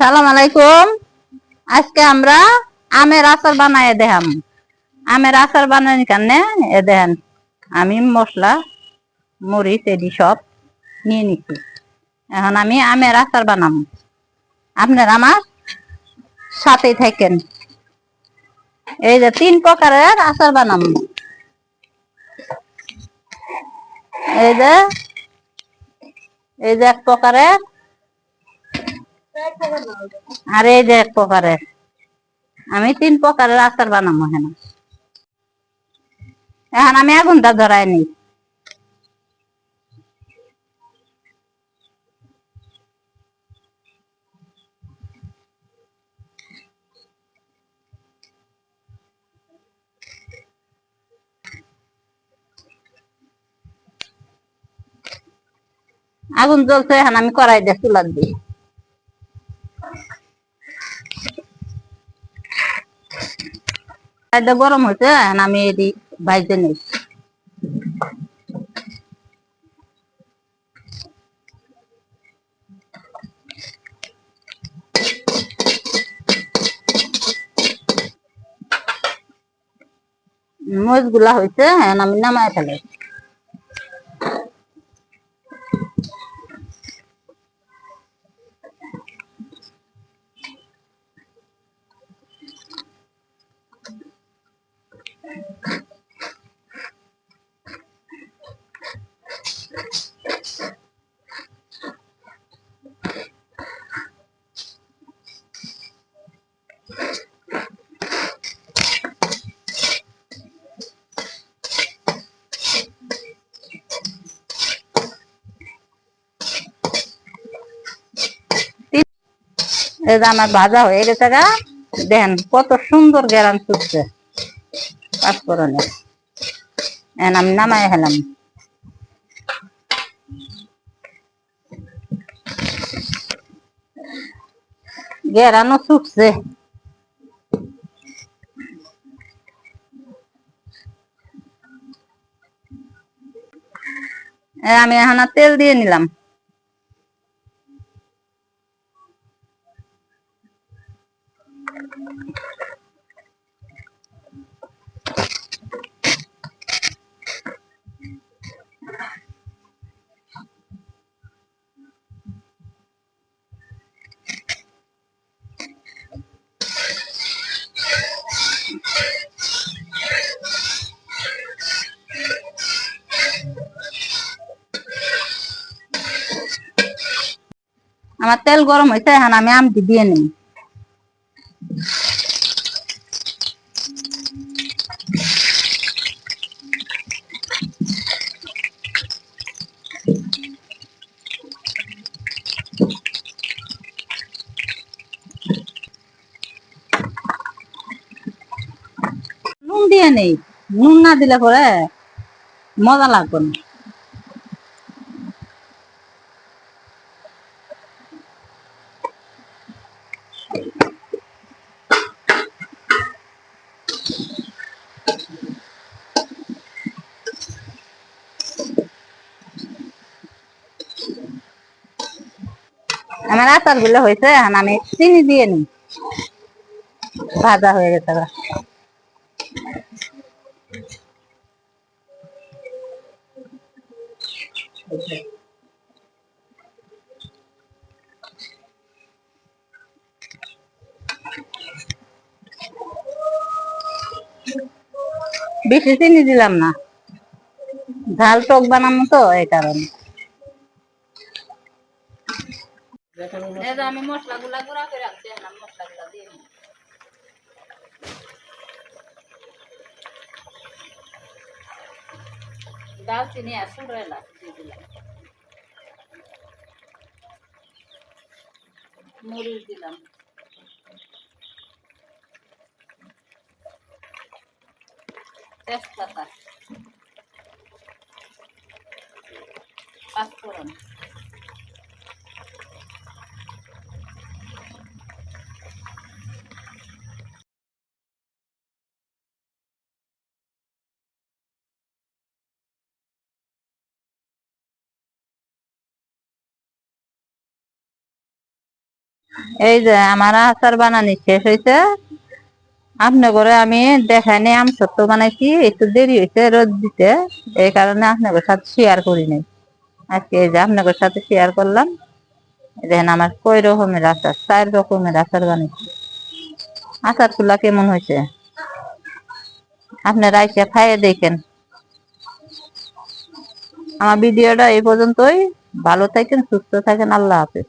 সালাম আলাইকুম। আজকে আমরা আমের আচার বানায় দেখাম। আমের আচার বানানোর কারণে দেখেন আমি মশলা মরিচ এডি সব নিয়ে নিচ্ছি। এখন আমি আমের আচার বানাবো, আপনারা আমার সাথেই থাকেন। এই যে 3 প্রকারের আচার বানাবো। এই যে এক প্রকারের, আর এই যে এক প্রকারের। আমি 3 প্রকারের আচার বানাবো। এখন আমি আগুনটা ধরাই নিই। আগুন জ্বলছে, এখন আমি কড়াই দিয়ে চুলা দিই। কড়াইটা গরম হয়েছে, এখন আমি এটি ভাজতে নিই। মরিচ গুলা হয়েছে, এখন আমি নামায় ফেলে। এই যে আমার ভাজা হয়ে গেছে গা, দেখেন কত সুন্দর গ্যারান ছুটছে পাঁচফোড়নের। এখন আমি নামায় ফেলাম। গ্যারানও ছুটছে। আমি এখন তেল দিয়ে নিলাম। আমার তেল গরম হয়েছে, এখন আমি আমটি দিয়ে নিই। নুন দিয়ে নেই, নুন না দিলে পরে মজা লাগবে না। আমার আচার গুলো হয়েছে, এখন আমি চিনি দিয়ে নিই। ভাজা হয়ে গেছে। বেশি চিনি দিলাম না, ঝাল টক বানাবো তো এই কারণে। আমি মশলা গুলা গুঁড়া করে রাখছি, মশলা গুলা দিয়ে নিই। দারচিনি আর ছোট এলাচ দিয়ে দিলাম, মরিচ দিলাম, তেজপাতা, পাঁচফোড়ন, এই যে আমার আচার বানানি শেষ হয়েছে। আপনার ঘরে আমি দেখাইনি আম সত্য বানাইছি, একটু দেরি হয়েছে রোদ দিতে, এই কারণে আপনাদের সাথে শেয়ার করি নাই। আজকে এই যে আপনাদের সাথে শেয়ার করলাম। দেখেন আমার কয় রকমের আচার, 4 রকমের আচার বানাইছি। আচার গুলা কেমন হয়েছে আপনারা এসে খাইয়ে দেখেন। আমার ভিডিওটা এই পর্যন্তই। ভালো থাকেন, সুস্থ থাকেন, আল্লাহ হাফেজ।